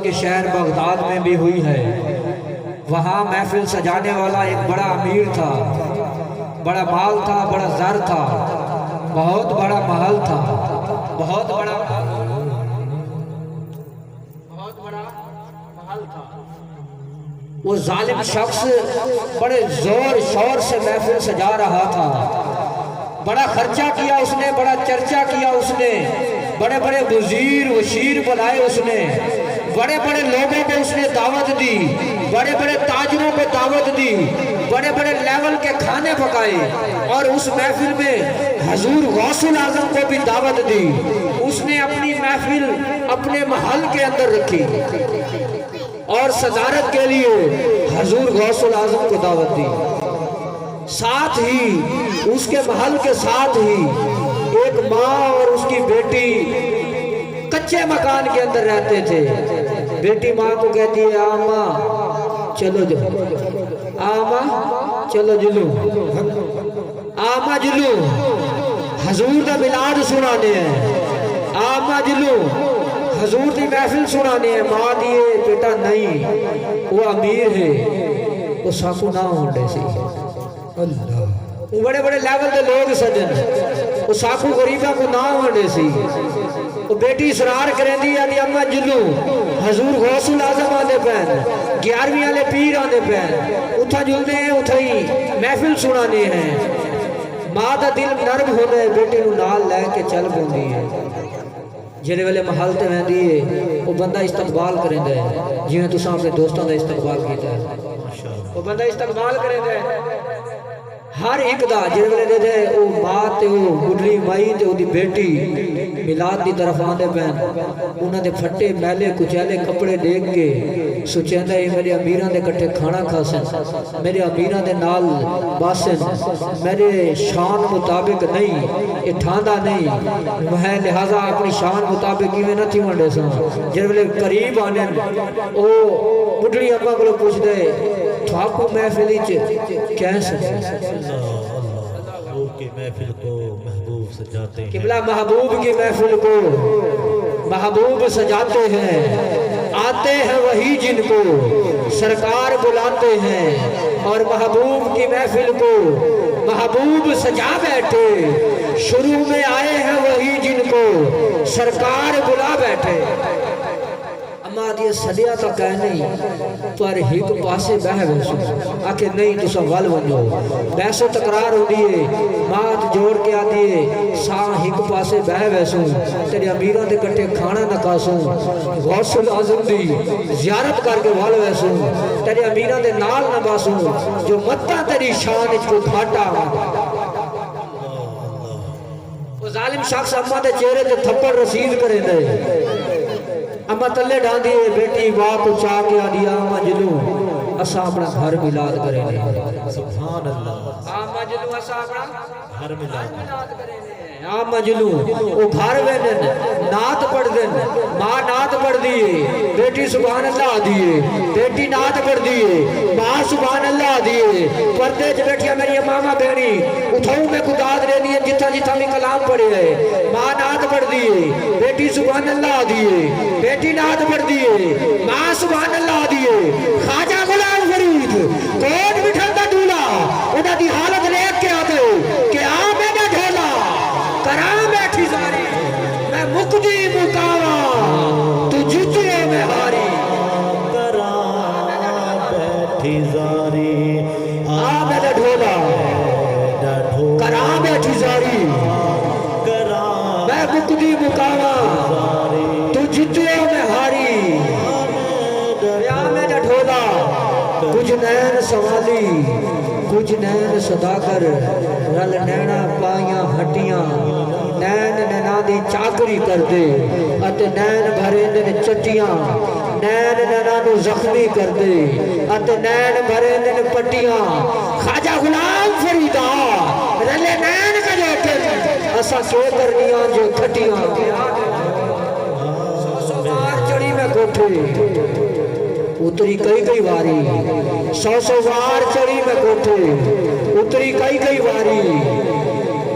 کے شہر بغداد میں بھی ہوئی ہے۔ وہاں محفل سجانے والا ایک بڑا امیر تھا، بڑا مال تھا، بڑا زر تھا، بہت بڑا محل تھا، بہت بڑا محل تھا۔ وہ ظالم شخص بڑے زور شور سے محفل سجا رہا تھا، بڑا خرچہ کیا اس نے، بڑا چرچا کیا اس نے، بڑے بڑے وزیر وشیر بلائے اس نے، بڑے بڑے لوگوں کو اس نے دعوت دی، بڑے بڑے تاجروں کو دعوت دی، بڑے بڑے لیول کے کھانے پکائے، اور اس محفل میں حضور غوث الاعظم کو بھی دعوت دی۔ اس نے اپنی محفل اپنے محل کے اندر رکھی اور صدارت کے لیے حضور غوث الاعظم کو دعوت دی۔ ساتھ ہی اس کے محل کے ساتھ ہی ایک ماں اور اس کی بیٹی کچے مکان کے اندر رہتے تھے۔ بیٹی ماں کو کہتی ہے آما چلو جو، آما چلو جلو، آما جلو حضور دا ملاد سنانے ہیں، آما جلو حضور دی محفل سنانے ہیں۔ ماں دیے بیٹا نہیں، وہ امیر ہے، وہ ساکو نہ ہونڈے سی، اللہ وہ بڑے بڑے لیول دے لوگ سجن، وہ ساکو غریبہ کو نہ ہونڈے سی۔ وہ بیٹی اصرار کریں دی آدھی اما جلو حضور غوث الاعظم آنے پہن، 11ویں والے پیر آنے پہن، اتھا جلنے ہیں، اتھا ہی محفل سنانے ہیں۔ ماں دا دل نرم ہونے بیٹی نو نال لے کے چل پوندی ہے۔ جنہیں والے محل تے میں دیئے وہ بندہ استقبال کریں دے جنہیں تو ساں اپنے دوستوں دا استقبال کیتا ہے، وہ بندہ استقبال کریں دے ہر ایک دا جنہیں والے دے دے وہ ماں تے وہ گڈلی مائی تے وہ دی بیٹی ملاد دی طرف آنے پہن، انہاں دے پھٹے میلے کچیلے کپڑے دیکھ کے سوچیں دے میرے امیران دے کٹھے کھانا کھا سن، میرے امیران دے نال باسن، میرے شان مطابق نہیں، یہ ٹھاندہ نہیں، میں لہذا اپنی شان مطابق کی میں نہ تھی منڈے سن۔ جن والے قریب آنے او بڑھڑی اپا کو پوچھ دے تھاکو محفلی کیسے محبوب کی محفل کو محبوب سجاتے ہیں، قبلہ محبوب کی محفل کو محبوب سجاتے ہیں، آتے ہیں وہی جن کو سرکار بلاتے ہیں، اور محبوب کی محفل کو محبوب سجا بیٹھے، شروع میں آئے ہیں وہی جن کو سرکار بلا بیٹھے۔ اما دیئے صدیہ تا کہہ نہیں تو ارے ہی تو پاسے بہ ویسو آکے نہیں تو سوال ونجو بیسو تقرار ہو دیئے مات جوڑ کے آ دیئے ساں ہی پاسے بہ ویسو تیرے امیران دے کٹے کھانا نہ کاسوں، غوث الاعظم دی زیارت کر کے وال ویسو تیرے امیران دے نال نہ باسوں، جو متہ تیری شان اچ کو کھاٹا۔ وہ ظالم شخص اما دے چہرے تے تھپڑ رسید کریں دے، اما تلے ڈان دیئے بیٹی واہ کو چاہ کے آدیا اما جلو اسا اپنا گھر ملاد کریں دے، سبحان اللہ، اما جلو اسا اپنا گھر ملاد کریں دے، اما جلو وہ گھر وینن نات پڑھ دن، ماں نات پڑھ دیئے، بیٹی سبحان اللہ دیئے، بیٹی نات پڑھ دیئے، ماں سبحان اللہ دیئے، پردے جو بیٹھیا میری ماما بینی اتھاؤں میں قداد رہ دیئے جتھا جتھا میں کلام پڑھے ہے، ماں نات پڑھ دیئے، بیٹی سبحان اللہ دیئے، بیٹی نات پڑھ دیئے، ماں سبحان اللہ دیئے۔ خواجہ غلام فرید کوٹ بٹھل دا ڈولا انہاں دی حالت لیک کے آتے کہ آ میں نہ ڈھولا کرام بیٹھی زاری میں مقدی مکاوا تو جتنے میں ہاری، کرام بیٹھی زاری آ میں نہ ڈھولا کرام بیٹھی زاری میں مقدی مکاوا تو جتنے میں ہاری، یا میں نہ ڈھولا کچھ نین سوالی کچھ نین صدا کر رل نینا پائیاں ہٹیاں، نین نینا دی چاکری کر دے اتے نین بھرے دن چٹیاں، نین نینا نو زخمی کر دے اتے نین بھرے دن پٹیاں۔ خواجہ غلام فریدہ رلے نین کا لیکن اسا کیوں کرنیاں جو کھٹیاں، سو بار چڑی میں کوٹھے اتری کئی واری، سو بار چڑی میں کوٹھے اتری کئی واری،